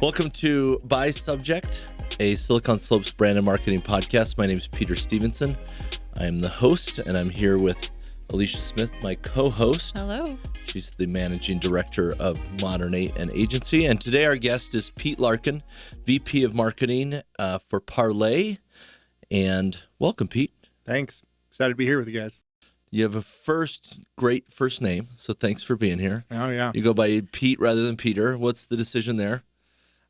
Welcome to By Subject, a Silicon Slopes brand and marketing podcast. My name is Peter Stevenson. I am the host, and I'm here with Alysha Smith, my co-host. Hello. She's the managing director of Modern 8 and Agency. And today our guest is Pete Larkin, VP of Marketing for Parlay. And welcome, Pete. Thanks. Excited to be here with you guys. You have a great first name, so thanks for being here. Oh, yeah. You go by Pete rather than Peter. What's the decision there?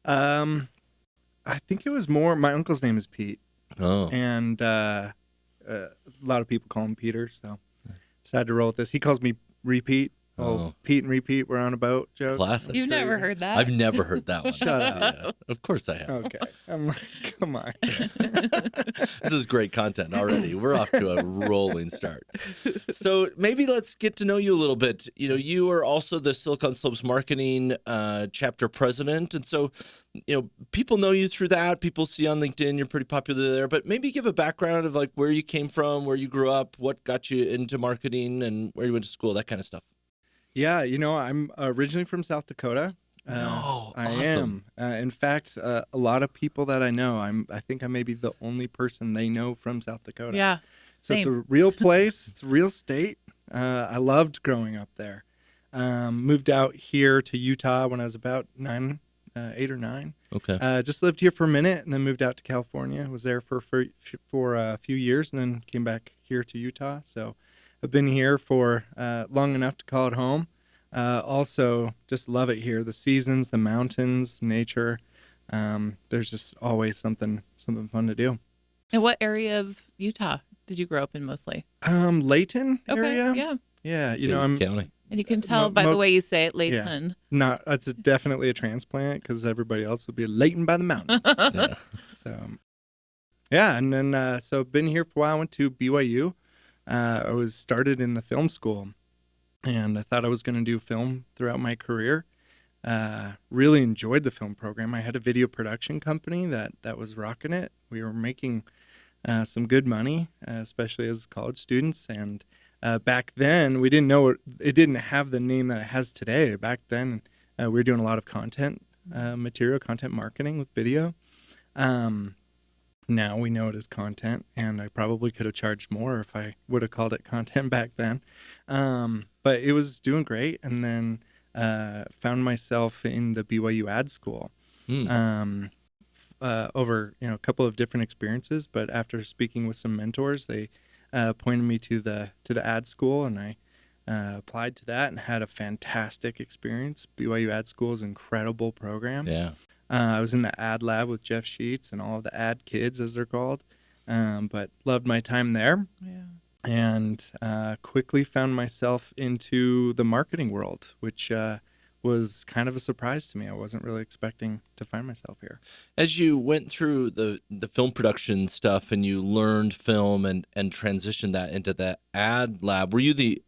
I think it was more, my uncle's name is Pete. Oh. And a lot of people call him Peter, so decided to roll with this. He calls me Repeat. Oh, Pete and Repeat, we're on a boat joke. Classic. You've never heard that? I've never heard that one. Shut up. Yeah, of course I have. Okay. I'm like, come on. This is great content already. We're off to a rolling start. So maybe let's get to know you a little bit. You know, you are also the Silicon Slopes marketing chapter president. And so, you know, people know you through that. People see on LinkedIn you're pretty popular there. But maybe give a background of like where you came from, where you grew up, what got you into marketing, and where you went to school, that kind of stuff. Yeah, you know, I'm originally from South Dakota. No, I awesome. am. In fact, a lot of people that I know, I think I may be the only person they know from South Dakota. Yeah. So it's same. a real place. It's a real state. I loved growing up there. Moved out here to Utah when I was about 8 or 9. Okay. Just lived here for a minute and then moved out to California. Was there for a few years and then came back here to Utah. So I've been here for long enough to call it home. Also, just love it here. The seasons, the mountains, nature. There's just always something fun to do. And what area of Utah did you grow up in mostly? Layton area. Okay, yeah. Yeah, you Davis know, I'm County. And you can tell by the way you say it, Layton. not. It's definitely a transplant because everybody else would be Layton by the mountains. Yeah. So, yeah, and then so been here for a while. Went to BYU. I was started in the film school, and I thought I was going to do film throughout my career. Really enjoyed the film program. I had a video production company that was rocking it. We were making some good money, especially as college students. And back then, we didn't know it didn't have the name that it has today. Back then, we were doing a lot of content material, content marketing with video. Now we know it as content, and I probably could have charged more if I would have called it content back then. But it was doing great, and then found myself in the BYU ad school over a couple of different experiences. But after speaking with some mentors, they pointed me to the ad school, and I applied to that and had a fantastic experience. BYU ad school is an incredible program. Yeah. I was in the ad lab with Jeff Sheets and all of the ad kids, as they're called, but loved my time there. Yeah. And quickly found myself into the marketing world, which was kind of a surprise to me. I wasn't really expecting to find myself here. As you went through the film production stuff and you learned film and transitioned that into the ad lab, were you the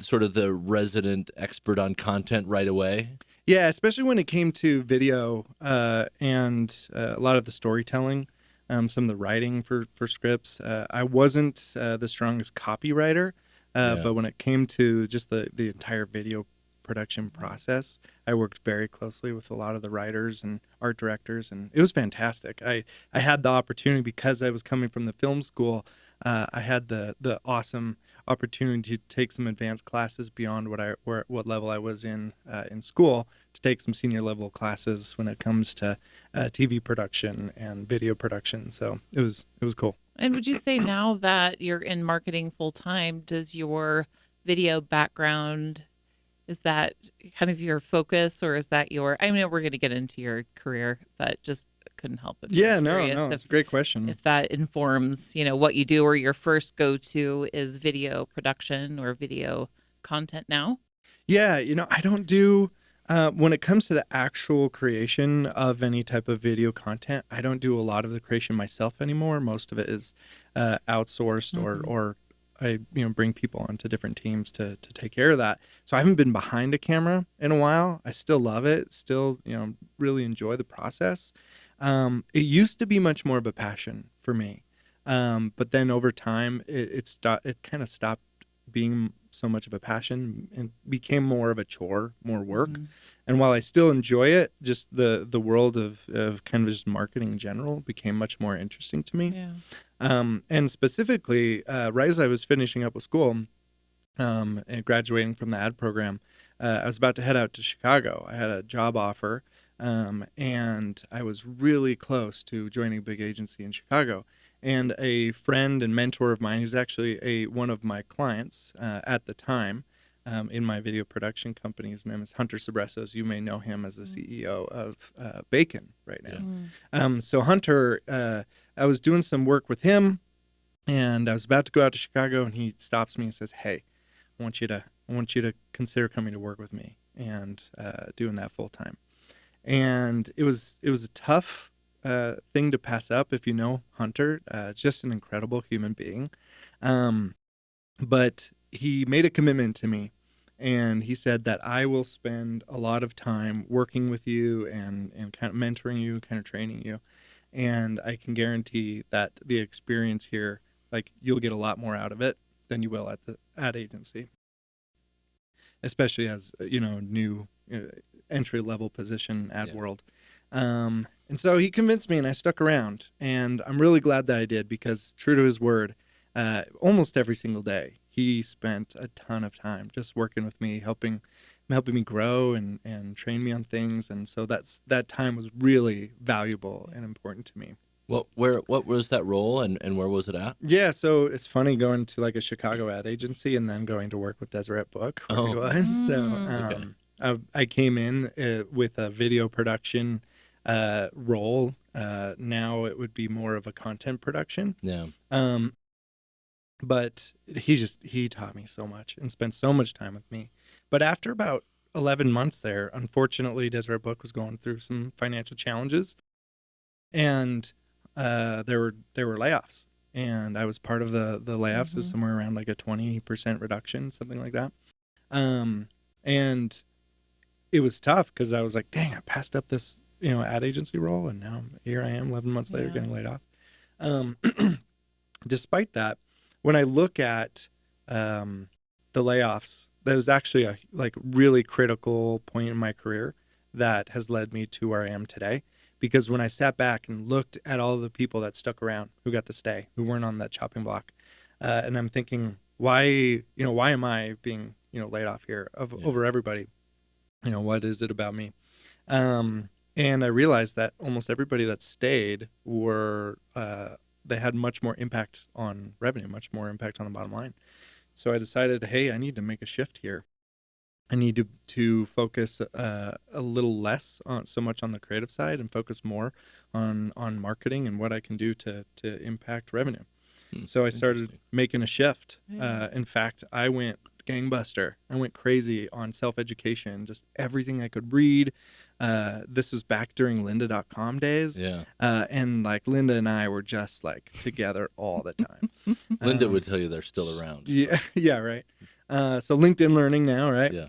sort of the resident expert on content right away? Yeah, especially when it came to video and a lot of the storytelling, some of the writing for scripts. I wasn't the strongest copywriter, but when it came to just the entire video production process, I worked very closely with a lot of the writers and art directors, and it was fantastic. I had the opportunity, because I was coming from the film school, I had the awesome opportunity to take some advanced classes beyond what level I was in school, to take some senior level classes when it comes to TV production and video production. So it was cool. And would you say now that you're in marketing full time, does your video background, is that kind of your focus, or is that I know we're going to get into your career, but just couldn't help it. Yeah, no, it's a great question. If that informs, what you do, or your first go-to is video production or video content now? Yeah, I don't do, when it comes to the actual creation of any type of video content, I don't do a lot of the creation myself anymore. Most of it is outsourced, or I bring people onto different teams to take care of that. So I haven't been behind a camera in a while. I still love it. Still, really enjoy the process. It used to be much more of a passion for me, but then over time, it kind of stopped being so much of a passion and became more of a chore, more work. And while I still enjoy it, just the world of kind of just marketing in general became much more interesting to me. And specifically, right as I was finishing up with school and graduating from the ad program, I was about to head out to Chicago. I had a job offer, and I was really close to joining a big agency in Chicago. And a friend and mentor of mine, who's actually one of my clients at the time in my video production company, his name is Hunter Sabresos. You may know him as the CEO of Bacon right now. So Hunter, I was doing some work with him, and I was about to go out to Chicago, and he stops me and says, "Hey, I want you to consider coming to work with me and doing that full time." And it was a tough thing to pass up. If you know Hunter, just an incredible human being. But he made a commitment to me, and he said that I will spend a lot of time working with you and kind of mentoring you, kind of training you. And I can guarantee that the experience here, like, you'll get a lot more out of it than you will at the ad agency, especially as, new entry-level position ad world. And so he convinced me, and I stuck around, and I'm really glad that I did, because true to his word, almost every single day, he spent a ton of time just working with me, helping me grow and train me on things. And so that time was really valuable and important to me. What was that role, and where was it at? Yeah, so it's funny going to like a Chicago ad agency and then going to work with Deseret Book, where he was. So I came in with a video production role. Now it would be more of a content production. Yeah. But he taught me so much and spent so much time with me. But after about 11 months there, unfortunately, Deseret Book was going through some financial challenges, and there were layoffs, and I was part of the layoffs. It was somewhere around like a 20% reduction, something like that. And it was tough because I was like, dang, I passed up this ad agency role, and now here I am 11 months later getting laid off. Despite that, when I look at the layoffs, that was actually a really critical point in my career that has led me to where I am today. Because when I sat back and looked at all the people that stuck around, who got to stay, who weren't on that chopping block, and I'm thinking, why am I being laid off here over everybody? What is it about me? And I realized that almost everybody that stayed they had much more impact on revenue, much more impact on the bottom line. So I decided, hey, I need to make a shift here. I need to focus a little less so much on the creative side and focus more on marketing and what I can do to impact revenue. So I started making a shift. In fact, I went gangbuster. I went crazy on self-education, just everything I could read. This was back during lynda.com days. Yeah. And like Lynda and I were just like together all the time. Lynda would tell you they're still around. Yeah. Yeah. Right. So LinkedIn Learning now, right? Yeah.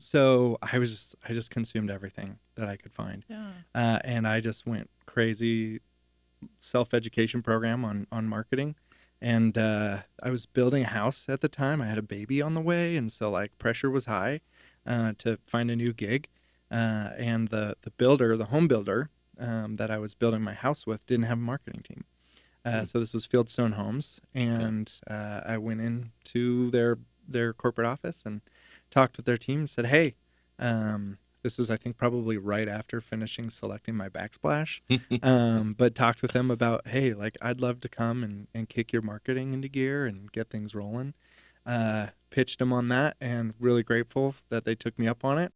So I just consumed everything that I could find. Yeah. And I just went crazy self-education program on marketing. And I was building a house at the time. I had a baby on the way, and so like pressure was high to find a new gig. And the home builder that I was building my house with didn't have a marketing team. So this was Fieldstone Homes, and I went into their corporate office and talked with their team and said, hey, this was, I think, probably right after finishing selecting my backsplash, but talked with them about, hey, like, I'd love to come and kick your marketing into gear and get things rolling. Pitched them on that, and really grateful that they took me up on it.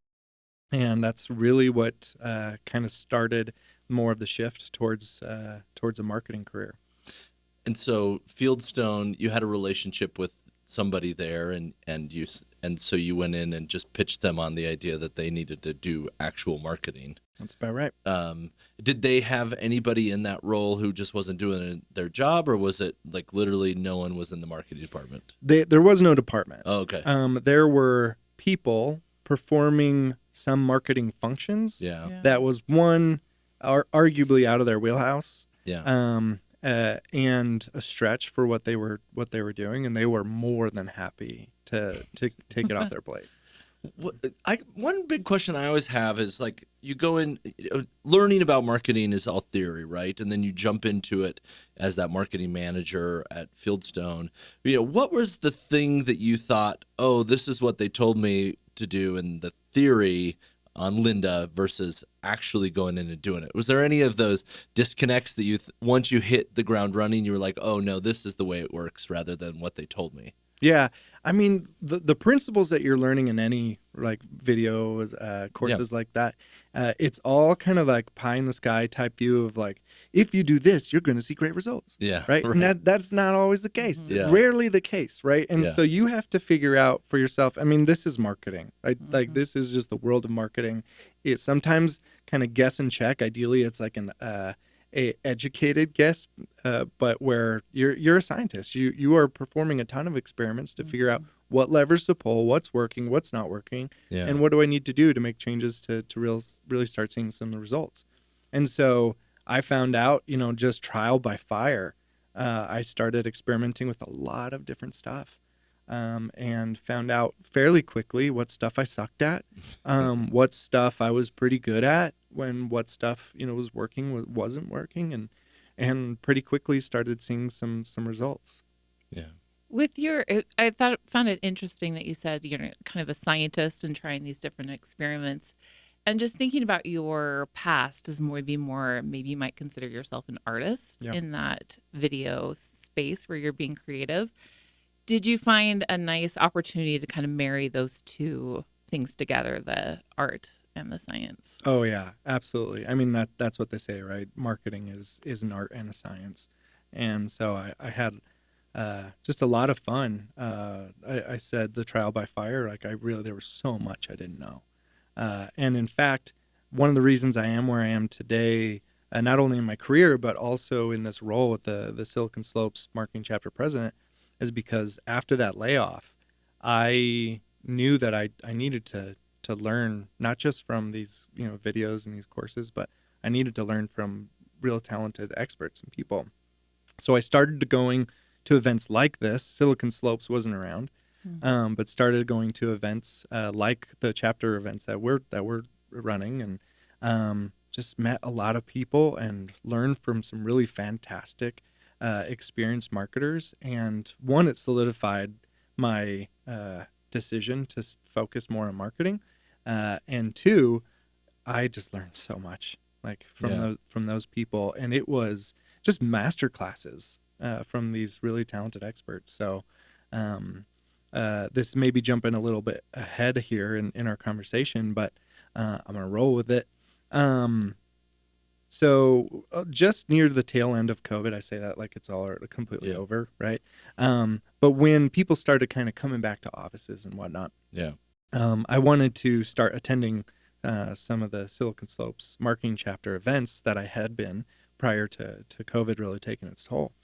And that's really what kind of started more of the shift towards a marketing career. And so Fieldstone, you had a relationship with somebody there, and so you went in and just pitched them on the idea that they needed to do actual marketing. That's about right. Did they have anybody in that role who just wasn't doing their job, or was it like literally no one was in the marketing department? There was no department. Oh, okay. There were people performing some marketing functions. Yeah. That was one arguably out of their wheelhouse. Yeah. And a stretch for what they were doing, and they were more than happy to take it off their plate. One big question I always have is like you go in, learning about marketing is all theory, right? And then you jump into it as that marketing manager at Fieldstone. What was the thing that you thought, oh, this is what they told me to do in the theory on Linda versus actually going in and doing it? Was there any of those disconnects that once you hit the ground running, you were like, oh no, this is the way it works rather than what they told me? Yeah, I mean the principles that you're learning in any like videos, courses like that, it's all kind of like pie in the sky type view of like, if you do this, you're going to see great results. Yeah, right. And that's not always the case. Yeah. Rarely the case, right? And so you have to figure out for yourself. I mean, this is marketing, right? Like this is just the world of marketing. It's sometimes kind of guess and check. Ideally, it's like an a educated guess, but where you're a scientist, you are performing a ton of experiments to figure out what levers to pull, what's working, what's not working, and what do I need to do to make changes to really start seeing some of the results. And so I found out, just trial by fire. I started experimenting with a lot of different stuff, and found out fairly quickly what stuff I sucked at, what stuff I was pretty good at, what stuff was working, wasn't working, and pretty quickly started seeing some results. Yeah. With I found it interesting that you said you're kind of a scientist and trying these different experiments, and just thinking about your past as maybe you might consider yourself an artist in that video space where you're being creative. Did you find a nice opportunity to kind of marry those two things together, the art and the science? Oh yeah, absolutely. I mean that's what they say, right? Marketing is an art and a science, and so I had just a lot of fun. I said the trial by fire. Like there was so much I didn't know, and in fact, one of the reasons I am where I am today, not only in my career but also in this role with the Silicon Slopes marketing chapter president, is because after that layoff, I knew that I needed to learn not just from these videos and these courses, but I needed to learn from real talented experts and people. So I started going to events like this. Silicon Slopes wasn't around, but started going to events like the chapter events that we're running, and just met a lot of people and learned from some really fantastic experienced marketers. And one, it solidified my decision to focus more on marketing, and two, I just learned so much from those people, and it was just master classes from these really talented experts. So this may be jumping a little bit ahead here in our conversation, but I'm gonna roll with it. So just near the tail end of COVID, I say that like it's all completely over, right? But when people started kind of coming back to offices and whatnot, I wanted to start attending some of the Silicon Slopes marketing chapter events that I had been prior to COVID really taking its toll.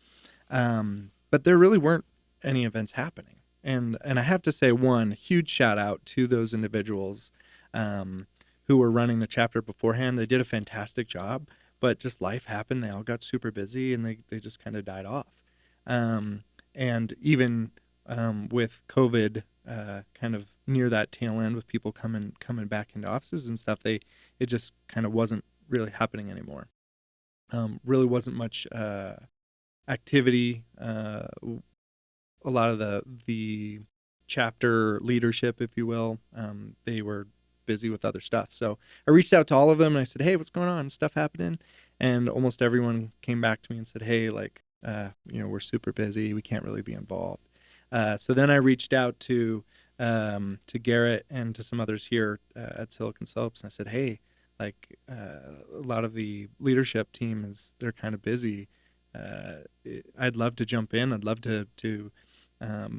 But there really weren't any events happening. And I have to say, one huge shout out to those individuals who were running the chapter beforehand. They did a fantastic job, but just life happened. They all got super busy and they just kind of died off. And even with COVID kind of near that tail end with people coming back into offices and stuff, it just kind of wasn't really happening anymore. Really wasn't much activity. A lot of the chapter leadership, if you will, they were busy with other stuff. So I reached out to all of them and I said, hey, what's going on? Stuff happening? And almost everyone came back to me and said, hey, we're super busy. We can't really be involved. So then I reached out to Garrett and to some others here at Silicon Slopes. And I said, hey, a lot of the leadership team they're kind of busy. I'd love to jump in. I'd love to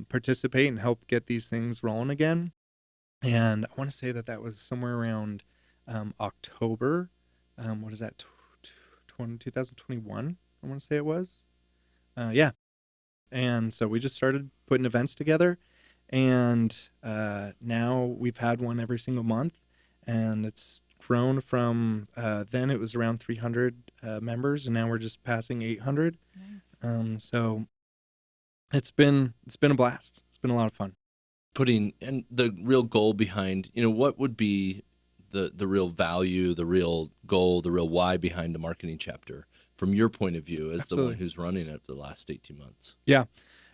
participate and help get these things rolling again. And I want to say that was somewhere around October. What is that? 2021, I want to say it was. Yeah. And so we just started putting events together. And now we've had one every single month. And it's grown from then it was around 300 members. And now we're just passing 800. Nice. So it's been a blast. It's been a lot of fun. putting and the real goal behind, what would be the real value, the real goal, the real why behind the marketing chapter from your point of view as the one who's running it for the last 18 months? Yeah.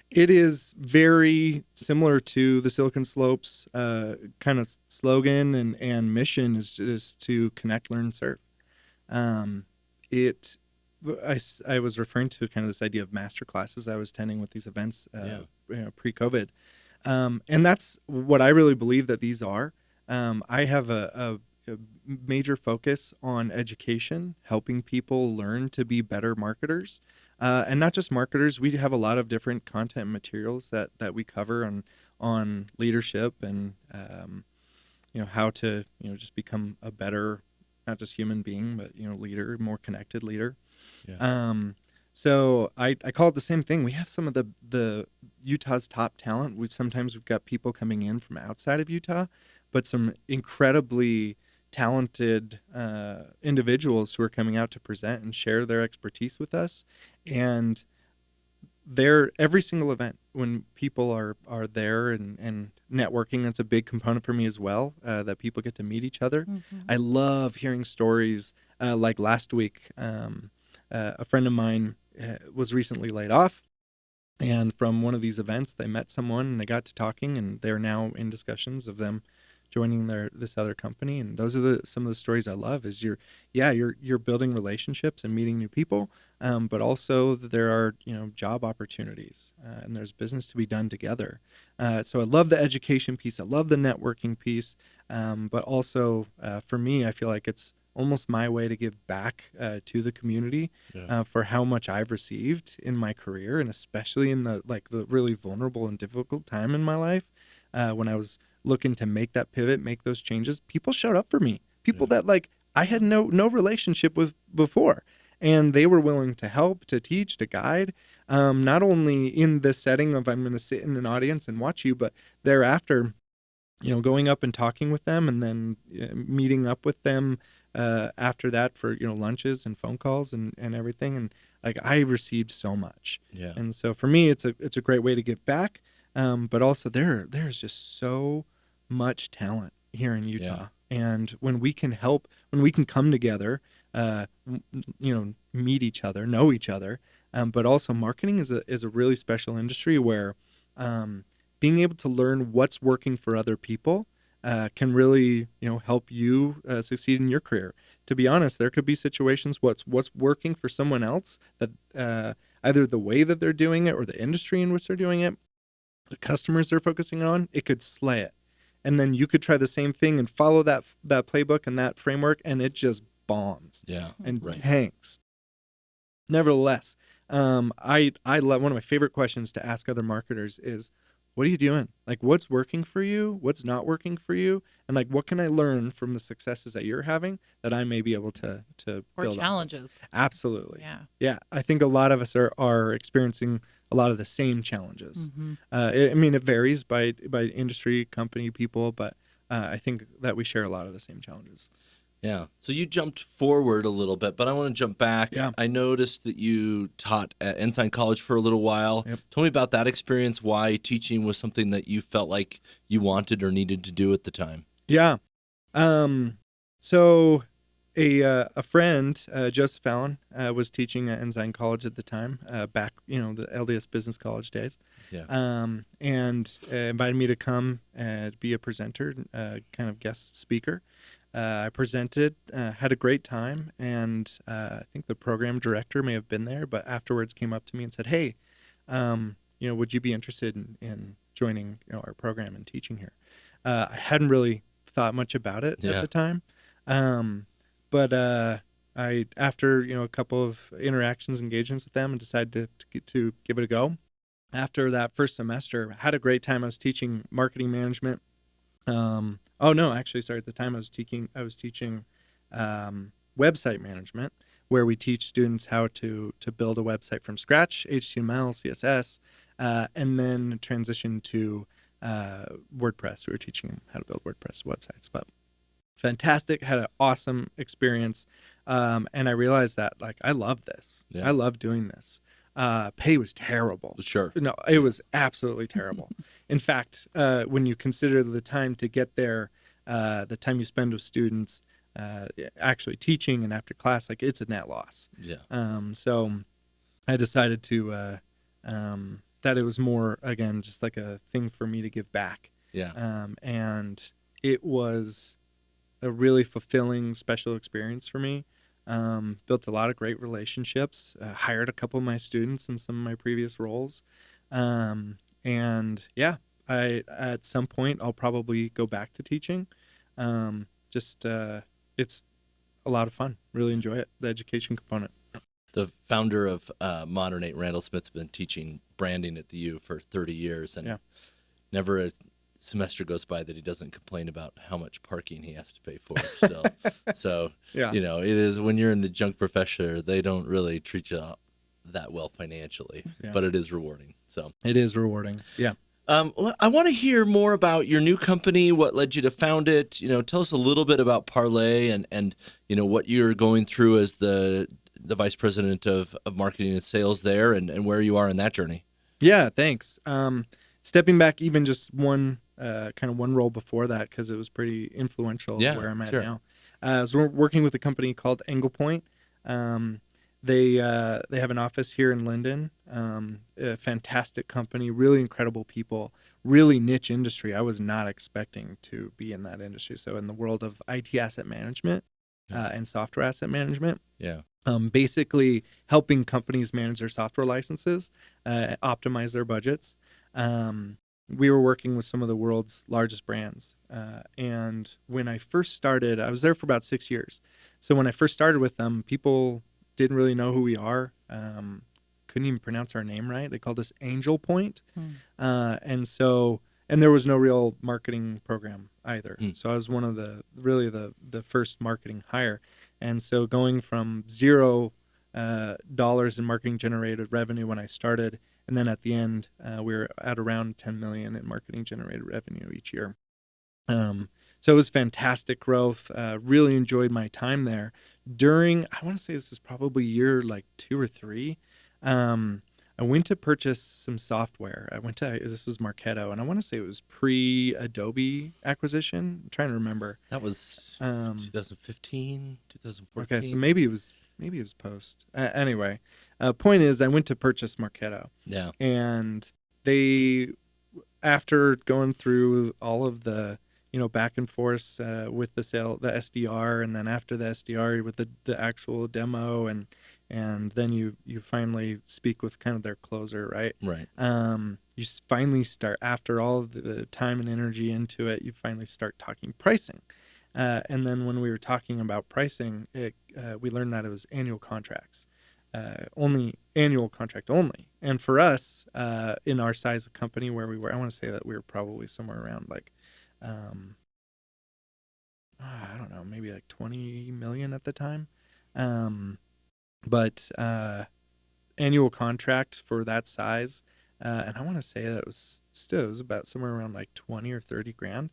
It is very similar to the Silicon Slopes kind of slogan and mission is to connect, learn, serve. I was referring to kind of this idea of master classes I was attending with these events pre-COVID. And that's what I really believe that these are. I have a major focus on education, helping people learn to be better marketers. And not just marketers, we have a lot of different content materials that we cover on leadership and, how to, just become a better, not just human being, but, leader, more connected leader. Yeah. So I call it the same thing. We have some of the Utah's top talent. We've got people coming in from outside of Utah, but some incredibly talented individuals who are coming out to present and share their expertise with us. And every single event when people are there and networking, that's a big component for me as well, that people get to meet each other. Mm-hmm. I love hearing stories like last week. A friend of mine was recently laid off, and from one of these events they met someone and they got to talking, and they're now in discussions of them joining this other company. And those are some of the stories I love. Is you're building relationships and meeting new people, but also there are job opportunities and there's business to be done together. So I love the education piece. I love the networking piece, but also for me, I feel like it's almost my way to give back to the community for how much I've received in my career, and especially in the really vulnerable and difficult time in my life when I was looking to make that pivot, make those changes. People showed up for me. People that I had no relationship with before, and they were willing to help, to teach, to guide. Not only in the setting of I'm going to sit in an audience and watch you, but thereafter, going up and talking with them, and then meeting up with them after that for lunches and phone calls and everything. And I received so much. Yeah. And so for me, it's a great way to give back. But also there's just so much talent here in Utah. Yeah. And when we can come together, meet each other, know each other. But also marketing is a really special industry where being able to learn what's working for other people can really, help you succeed in your career. To be honest, there could be situations what's working for someone else that either the way that they're doing it or the industry in which they're doing it, the customers they're focusing on, it could slay it. And then you could try the same thing and follow that playbook and that framework, and it just bombs and tanks. Nevertheless, I love, one of my favorite questions to ask other marketers is, what are you doing? What's working for you? What's not working for you? And what can I learn from the successes that you're having that I may be able to or build challenges? On? Absolutely. Yeah. Yeah. I think a lot of us are experiencing a lot of the same challenges. Mm-hmm. It varies by industry, company, people, but I think that we share a lot of the same challenges. Yeah. So you jumped forward a little bit, but I want to jump back. Yeah. I noticed that you taught at Ensign College for a little while. Yep. Tell me about that experience, why teaching was something that you felt like you wanted or needed to do at the time. Yeah. So a friend, Joseph Allen, was teaching at Ensign College at the time, back, the LDS Business College days. Yeah. And invited me to come and be a presenter, kind of guest speaker. I presented, had a great time, and I think the program director may have been there, but afterwards came up to me and said, "Hey, would you be interested in joining our program and teaching here?" I hadn't really thought much about it at the time, but I, after a couple of interactions, engagements with them, and decided to give it a go. After that first semester, I had a great time. I was teaching marketing management. At the time I was teaching website management, where we teach students how to build a website from scratch, HTML, CSS, and then transition to WordPress. We were teaching them how to build WordPress websites, but fantastic, had an awesome experience. And I realized that I love this. Yeah. I love doing this. pay was terrible. Sure. No, it was absolutely terrible. In fact, when you consider the time to get there, the time you spend with students, actually teaching and after class, like it's a net loss. Yeah. So I decided to that it was more, again, just like a thing for me to give back. Yeah. And it was a really fulfilling, special experience for me. Built a lot of great relationships, hired a couple of my students in some of my previous roles. And yeah, at some point I'll probably go back to teaching. It's a lot of fun. Really enjoy it. The education component. The founder of Modern 8, Randall Smith, has been teaching branding at the U for 30 years, and never a semester goes by that he doesn't complain about how much parking he has to pay for. So, you know, it is, when you're in the junk profession, they don't really treat you that well financially, but it is rewarding. So it is rewarding. Yeah. I want to hear more about your new company, what led you to found it. You know, tell us a little bit about Parlay and you know, what you're going through as the vice president of marketing and sales there, and where you are in that journey. Yeah, thanks. Stepping back even just one role before that, because it was pretty influential where I'm at now. I was working with a company called Angle Point. They have an office here in Linden. A fantastic company, really incredible people, really niche industry. I was not expecting to be in that industry. So in the world of IT asset management and software asset management. Yeah. Basically helping companies manage their software licenses, optimize their budgets. We were working with some of the world's largest brands. And when I first started, I was there for about 6 years. So when I first started with them, people didn't really know who we are. Couldn't even pronounce our name right. They called us Angel Point. And there was no real marketing program either. So I was one of the first marketing hire. And so going from $0 in marketing generated revenue when I started, and then at the end, we were at around 10 million in marketing generated revenue each year. So it was fantastic growth. Really enjoyed my time there. I want to say this is probably year like 2 or 3. I went to purchase some software. This was Marketo, and I want to say it was pre-Adobe acquisition. I'm trying to remember. That was 2015, 2014. Okay, so maybe it was post. Anyway, point is, I went to purchase Marketo. Yeah. And they, after going through all of the back and forth with the SDR, and then after the SDR with the actual demo, and then you finally speak with kind of their closer, right? Right. You finally start, after all of the time and energy into it, you finally start talking pricing. And then when we were talking about pricing, we learned that it was annual contracts, annual contract only. And for us, in our size of company where we were, I want to say that we were probably somewhere around like, I don't know, maybe like 20 million at the time. But annual contract for that size, and I want to say that it was about somewhere around like 20 or 30 grand.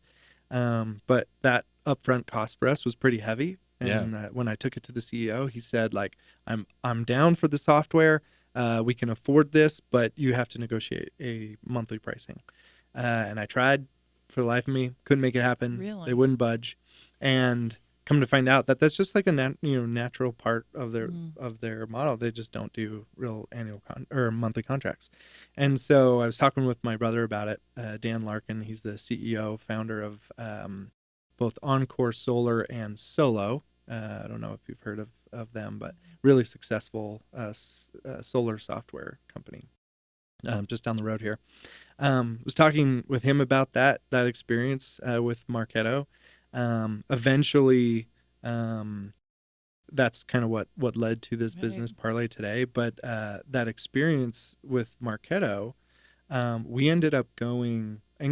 But that upfront cost for us was pretty heavy. And when I took it to the CEO, he said, like, I'm down for the software. We can afford this, but you have to negotiate a monthly pricing. And I tried for the life of me, couldn't make it happen. Really? They wouldn't budge. And come to find out that that's just like a natural part of their model. They just don't do real annual or monthly contracts. And so I was talking with my brother about it, Dan Larkin. He's the CEO, founder of both Encore Solar and Solo. I don't know if you've heard of them, but really successful solar software company just down the road here. Was talking with him about that experience with Marketo. Eventually, that's kind of what led to this business Parlay today. But that experience with Marketo, Angle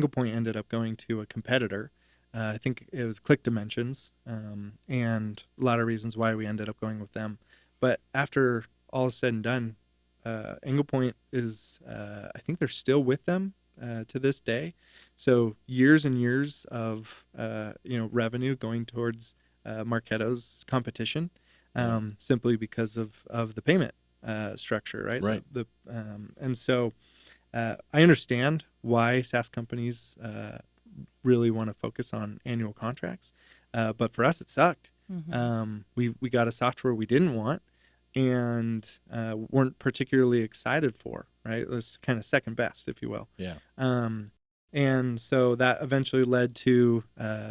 Point ended up going to a competitor. I think it was Click Dimensions, and a lot of reasons why we ended up going with them. But after all is said and done, Angle Point is, I think they're still with them to this day. So years and years of revenue going towards Marketo's competition, simply because of the payment. structure, right? Right. And so I understand why SaaS companies really want to focus on annual contracts, but for us, it sucked. We got a software we didn't want and weren't particularly excited for, right? It was kind of second best, if you will. Yeah. And so that eventually led to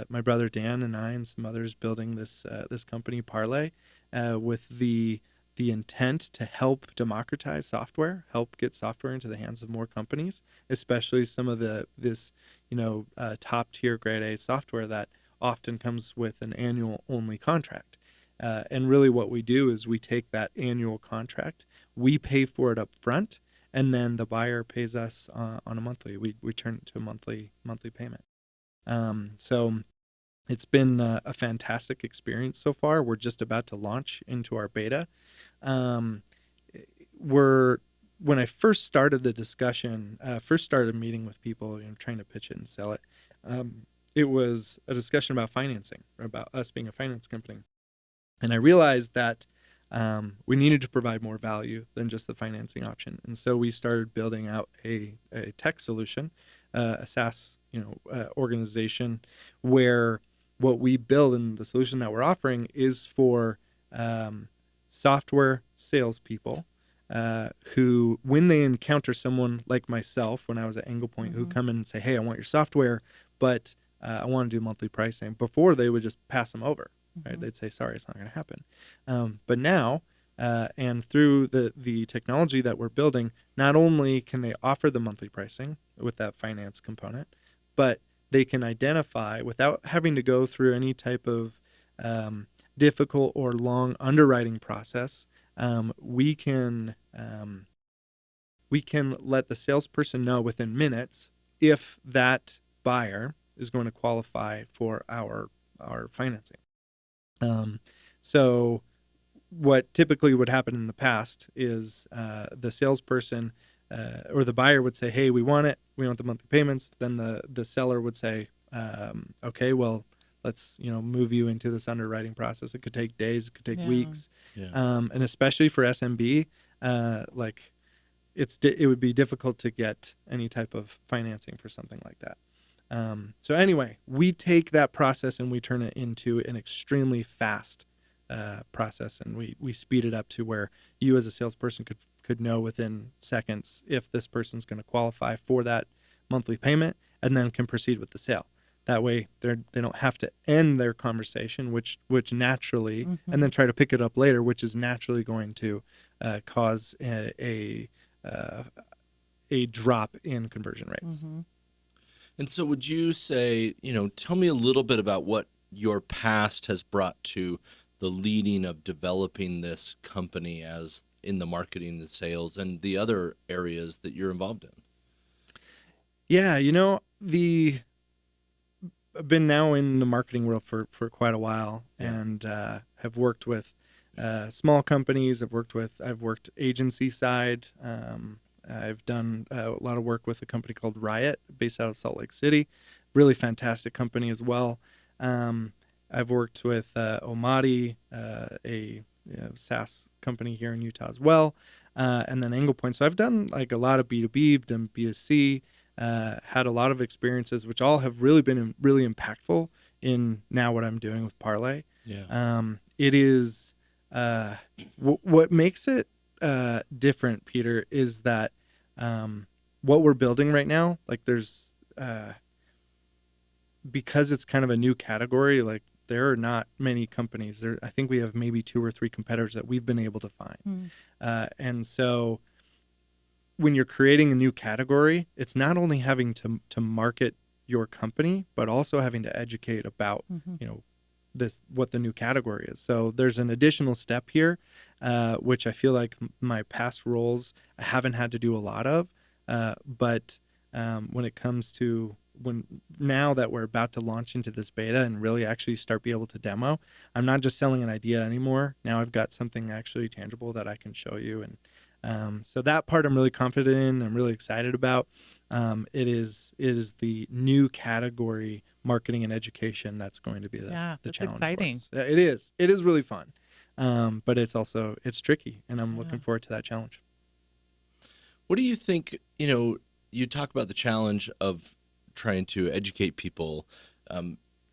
my brother Dan and I and some others building this company Parlay with the intent to help democratize software, help get software into the hands of more companies, especially some of this top tier grade A software that often comes with an annual only contract. And really what we do is we take that annual contract, we pay for it up front, and then the buyer pays us on a monthly. We turn it to a monthly payment. So it's been a fantastic experience so far. We're just about to launch into our beta. When I first started the discussion, first started meeting with people, trying to pitch it and sell it, it was a discussion about financing, or about us being a finance company. And I realized that we needed to provide more value than just the financing option. And so we started building out a tech solution, a SaaS organization, where what we build and the solution that we're offering is for software salespeople who, when they encounter someone like myself, when I was at Anglepoint, who come in and say, "Hey, I want your software, but I want to do monthly pricing," before they would just pass them over. Right? They'd say, "Sorry, it's not going to happen." But now, and through the technology that we're building, not only can they offer the monthly pricing with that finance component, but they can identify, without having to go through any type of difficult or long underwriting process, we can let the salesperson know within minutes if that buyer is going to qualify for our financing. So what typically would happen in the past is the salesperson or the buyer would say, "Hey, we want it. We want the monthly payments." Then the seller would say, "Okay, well, let's move you into this underwriting process." It could take days, it could take weeks, and especially for SMB, it would be difficult to get any type of financing for something like that. So anyway, we take that process and we turn it into an extremely fast process, and we speed it up to where you as a salesperson could know within seconds if this person's going to qualify for that monthly payment, and then can proceed with the sale. That way they don't have to end their conversation, which naturally, and then try to pick it up later, which is naturally going to cause a drop in conversion rates. And so would you say, tell me a little bit about what your past has brought to the leading of developing this company as in the marketing, the sales, and the other areas that you're involved in? Yeah, I've been now in the marketing world for quite a while, and have worked with small companies. I've worked agency side. I've done a lot of work with a company called Riot, based out of Salt Lake City. Really fantastic company as well. I've worked with Omadi, a SaaS company here in Utah as well, and then Anglepoint. So I've done a lot of B2B, I've done B2C, had a lot of experiences, which all have really been really impactful in now what I'm doing with Parlay. It is what makes it different, Peter, is that what we're building right now, there's because it's kind of a new category, there are not many companies. I think we have maybe 2 or 3 competitors that we've been able to find. And so when you're creating a new category, it's not only having to market your company, but also having to educate about, what the new category is. So there's an additional step here, which I feel like my past roles I haven't had to do a lot of. But when it comes to now that we're about to launch into this beta and really actually start be able to demo, I'm not just selling an idea anymore. Now I've got something actually tangible that I can show you. And so that part I'm really confident in. I'm really excited about. It is the new category, marketing and education, that's going to be the challenge. Exciting. For us. It is really fun. But it's tricky, and I'm looking forward to that challenge. What do you think, you talk about the challenge of trying to educate people.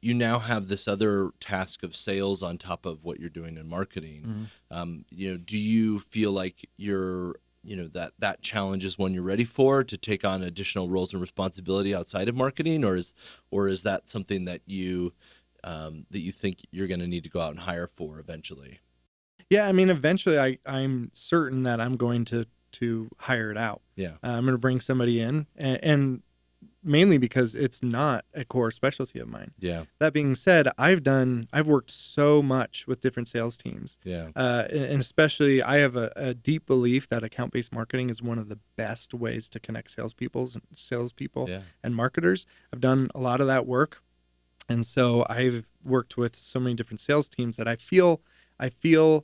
You now have this other task of sales on top of what you're doing in marketing. Do you feel like that challenge is one you're ready for, to take on additional roles and responsibility outside of marketing, or is that something that you think you're going to need to go out and hire for eventually? Yeah, I mean, eventually I'm certain that I'm going to hire it out. Yeah. I'm going to bring somebody in, and mainly because it's not a core specialty of mine. Yeah. That being said, I've worked so much with different sales teams. Yeah. And especially, I have a deep belief that account-based marketing is one of the best ways to connect salespeople and marketers. I've done a lot of that work. And so I've worked with so many different sales teams that I feel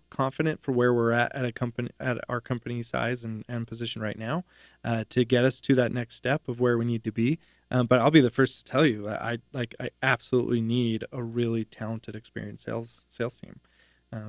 confident for where we're at our company size and position right now, to get us to that next step of where we need to be. But I'll be the first to tell you, I absolutely need a really talented, experienced sales team.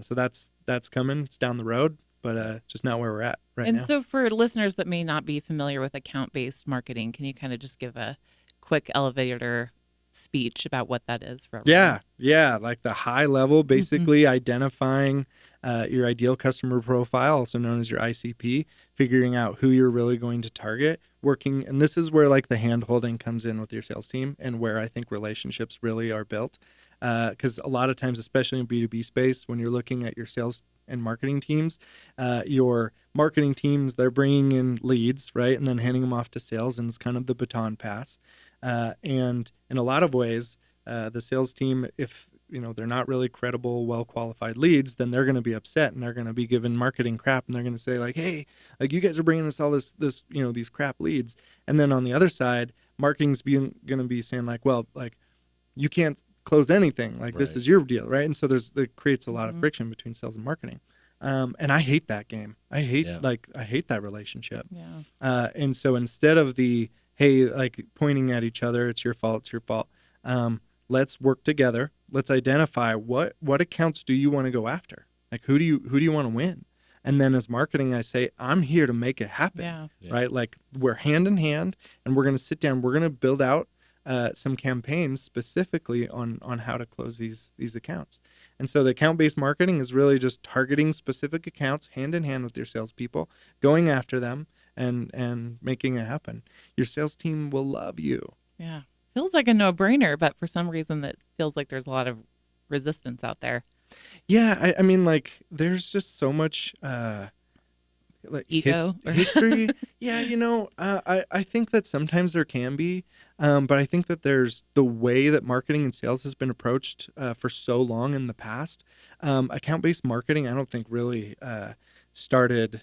So that's coming. It's down the road, but just not where we're at right now. And so for listeners that may not be familiar with account-based marketing, can you kind of just give a quick elevator speech about what that is for everyone? Yeah, like the high level, basically identifying your ideal customer profile, also known as your ICP, figuring out who you're really going to target, working, and this is where like the hand holding comes in with your sales team, and where I think relationships really are built, because a lot of times, especially in B2B space, when you're looking at your sales and marketing teams, your marketing teams, they're bringing in leads, right, and then handing them off to sales, and it's kind of the baton pass. And in a lot of ways, the sales team, if they're not really credible, well-qualified leads, then they're going to be upset, and they're going to be giving marketing crap, and they're going to say like, hey, like you guys are bringing us all this these crap leads. And then on the other side, marketing's going to be saying like, well, like you can't close anything, like this is your deal, right? And so it creates a lot of friction between sales and marketing. And I hate that game. I hate that relationship. Yeah. And so instead of hey, like pointing at each other, it's your fault. Let's work together. Let's identify what accounts do you want to go after? Like who do you want to win? And then as marketing, I say, I'm here to make it happen, right? Like we're hand in hand, and we're going to sit down. We're going to build out some campaigns specifically on how to close these accounts. And so the account-based marketing is really just targeting specific accounts hand in hand with your salespeople, going after them, and making it happen. Your sales team will love you. Yeah. Feels like a no-brainer, but for some reason that feels like there's a lot of resistance out there. Yeah, I mean, like, there's just so much like ego history. Yeah, I think that sometimes there can be, but I think that there's the way that marketing and sales has been approached for so long in the past. Account-based marketing, I don't think really started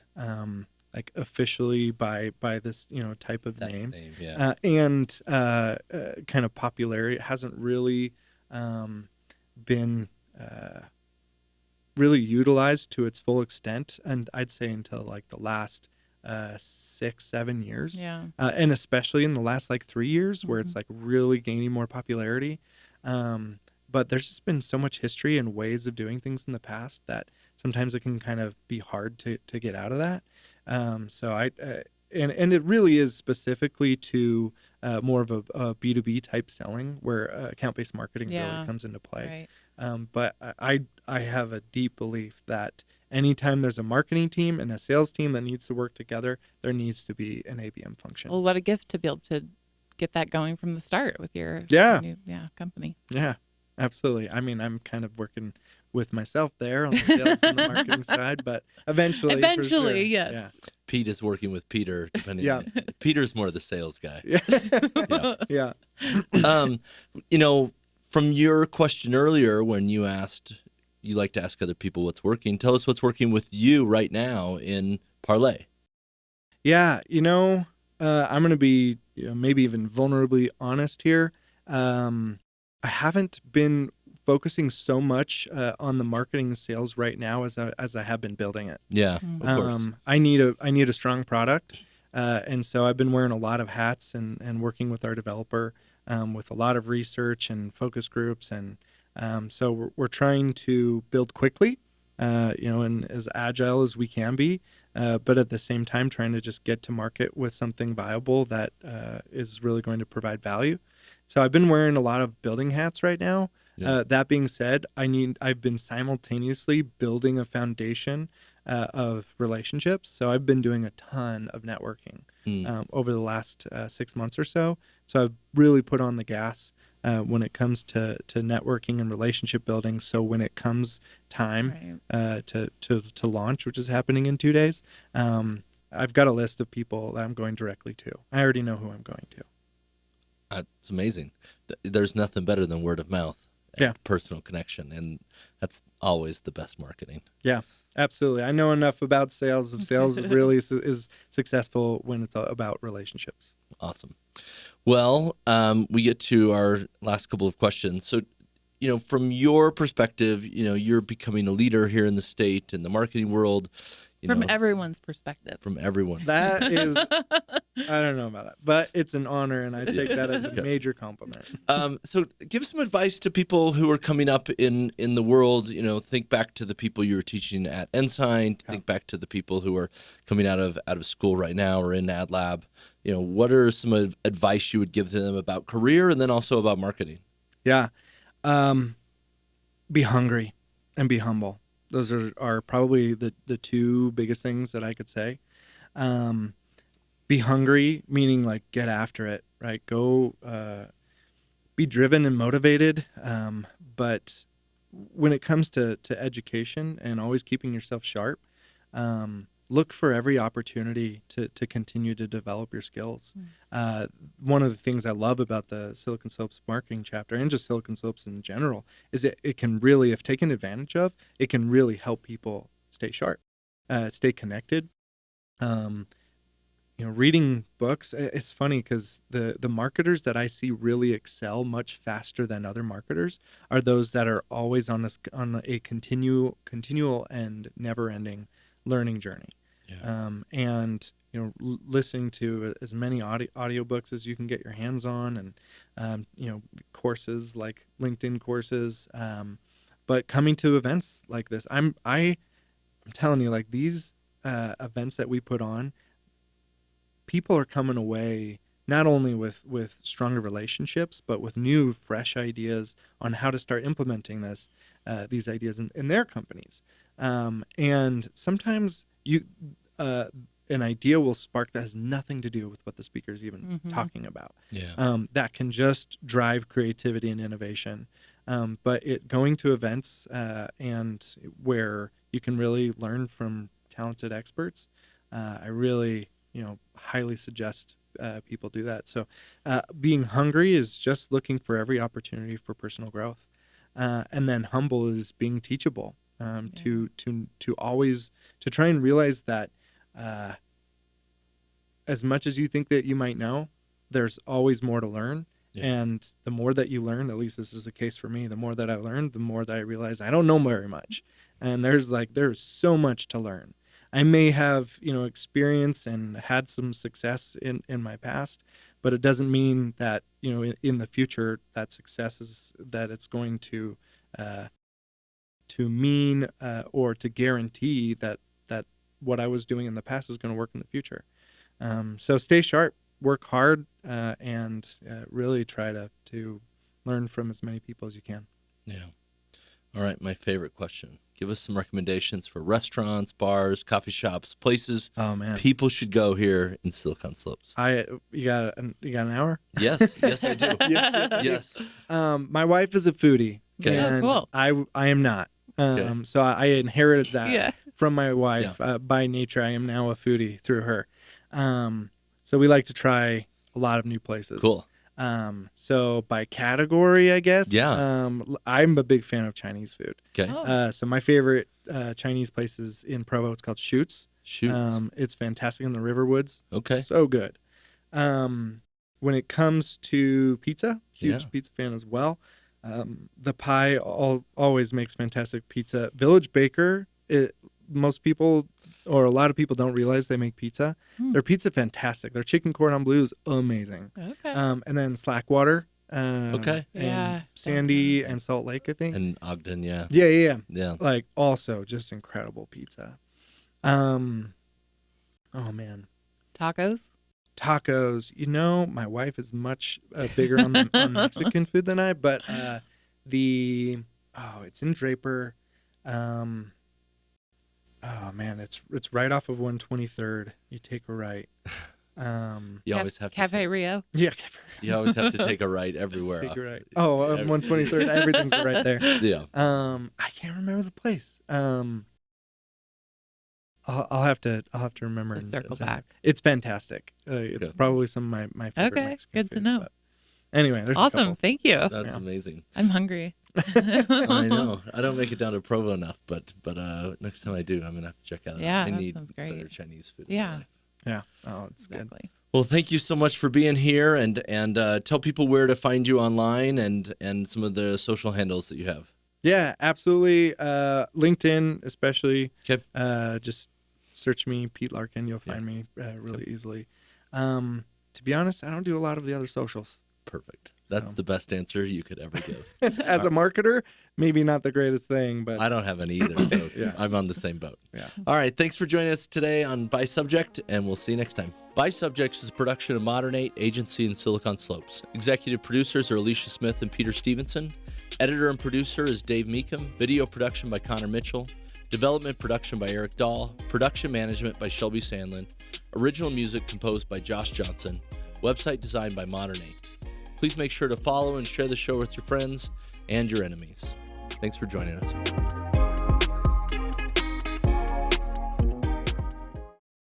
like officially by this type of name. Yeah. And kind of popularity. It hasn't really been really utilized to its full extent, and I'd say until like the last 6-7 years. Yeah. And especially in the last like 3 years, where it's like really gaining more popularity. But there's just been so much history and ways of doing things in the past that sometimes it can kind of be hard to get out of that. So and it really is specifically to more of a B2B type selling, where account-based marketing really comes into play. Right. But I have a deep belief that anytime there's a marketing team and a sales team that needs to work together, there needs to be an ABM function. Well, what a gift to be able to get that going from the start with your new company. Yeah, absolutely. I mean, I'm kind of working with myself there on the sales and the marketing side, but eventually, for sure. Yes. Yeah. Pete is working with Peter, depending. Yeah. Peter's more the sales guy. Yeah. From your question earlier, when you asked, you like to ask other people what's working, tell us what's working with you right now in Parlay. Yeah, I'm going to be maybe even vulnerably honest here. I haven't been focusing so much on the marketing and sales right now as I have been building it. Yeah, of course. I need a strong product, and so I've been wearing a lot of hats and working with our developer with a lot of research and focus groups, and so we're trying to build quickly and as agile as we can be, but at the same time trying to just get to market with something viable that is really going to provide value. So I've been wearing a lot of building hats right now. Yeah. That being said, I've been simultaneously building a foundation of relationships. So I've been doing a ton of networking over the last 6 months or so. So I've really put on the gas when it comes to networking and relationship building. So when it comes time to launch, which is happening in 2 days, I've got a list of people that I'm going directly to. I already know who I'm going to. It's amazing. There's nothing better than word of mouth. Yeah. Personal connection, and that's always the best marketing. Yeah, absolutely. I know enough about sales. Sales really is successful when it's about relationships. Awesome. Well, we get to our last couple of questions. So, from your perspective, you're becoming a leader here in the state in the marketing world. From everyone's perspective. From everyone. That is, I don't know about that, but it's an honor, and I take that as a major compliment. So give some advice to people who are coming up in the world. Think back to the people you were teaching at Ensign. Think back to the people who are coming out of school right now or in Ad Lab. What are some advice you would give them about career and then also about marketing? Yeah. Be hungry and be humble. Those are probably the two biggest things that I could say. Be hungry, meaning like get after it, right? Go be driven and motivated. But when it comes to education and always keeping yourself sharp, look for every opportunity to continue to develop your skills. One of the things I love about the Silicon Slopes marketing chapter and just Silicon Slopes in general is it can really, if taken advantage of, it can really help people stay sharp, stay connected. Reading books, it's funny because the marketers that I see really excel much faster than other marketers are those that are always on a continual and never-ending learning journey. Yeah. And listening to as many audiobooks as you can get your hands on, and courses like LinkedIn courses, but coming to events like this. I'm telling you, like these events that we put on, people are coming away not only with stronger relationships, but with new, fresh ideas on how to start implementing these ideas in their companies. And sometimes an idea will spark that has nothing to do with what the speaker is even talking about. Yeah. That can just drive creativity and innovation. But going to events and where you can really learn from talented experts, I really highly suggest people do that. So being hungry is just looking for every opportunity for personal growth, and then humble is being teachable. To always to try and realize that as much as you think that you might know, there's always more to learn. Yeah. And the more that you learn, at least this is the case for me, the more that I learn, the more that I realize I don't know very much. And there's so much to learn. I may have, experience and had some success in my past, but it doesn't mean that, in the future that success is that it's going to mean or to guarantee that what I was doing in the past is going to work in the future. So stay sharp, work hard, and really try to learn from as many people as you can. Yeah. All right, my favorite question. Give us some recommendations for restaurants, bars, coffee shops, places people should go here in Silicon Slopes. You got an hour? Yes, I do. Yes. My wife is a foodie, and cool. I am not. So I inherited that from my wife. Yeah. By nature, I am now a foodie through her. So we like to try a lot of new places. Cool. So by category, I guess. Yeah. I'm a big fan of Chinese food. Okay. So my favorite Chinese place is in Provo. It's called Shoots. It's fantastic in the Riverwoods. Okay. So good. When it comes to pizza, huge pizza fan as well. The Pie always makes fantastic pizza. Village Baker, most people or a lot of people don't realize they make pizza. Their pizza fantastic. Their chicken cordon bleu is amazing. Okay. And then Slackwater Okay. and Yeah, Sandy and Salt Lake, I think. And Ogden, yeah. Yeah. Like also just incredible pizza. Oh man, Tacos. My wife is much bigger on Mexican food than I, but it's in Draper. Man, it's right off of 123rd. You take a right. You always have Cafe Rio. Yeah, you always have to take a right everywhere. take a right. Oh, 123rd. Everything's right there. Yeah. I can't remember the place. I'll have to remember. Let's circle send back. it. It's fantastic. It's Good. probably some of my favorite. Okay, Mexican good to food, know. but anyway, there's a Awesome. couple. Thank you. That's Yeah. amazing. I'm hungry. I know. I don't make it down to Provo enough, but next time I do, I'm gonna have to check out. Yeah, I that need sounds great. better Chinese food. in my Yeah. life. Yeah. Oh, it's good. Exactly. Well, thank you so much for being here, and tell people where to find you online and some of the social handles that you have. Yeah, absolutely. LinkedIn, especially. Okay. Just search me, Pete Larkin. You'll find me really easily. To be honest, I don't do a lot of the other socials. Perfect. That's So. the best answer you could ever give. As a marketer, maybe not the greatest thing, but I don't have any either, so Yeah. I'm on the same boat. yeah. All right, thanks for joining us today on By Subject, and we'll see you next time. By Subject is a production of Modern 8 Agency in Silicon Slopes. Executive producers are Alysha Smith and Peter Stevenson. Editor and producer is Dave Meekum. Video production by Connor Mitchell. Development production by Eric Dahl. Production management by Shelby Sandlin. Original music composed by Josh Johnson. Website designed by Modern 8. Please make sure to follow and share the show with your friends and your enemies. Thanks for joining us.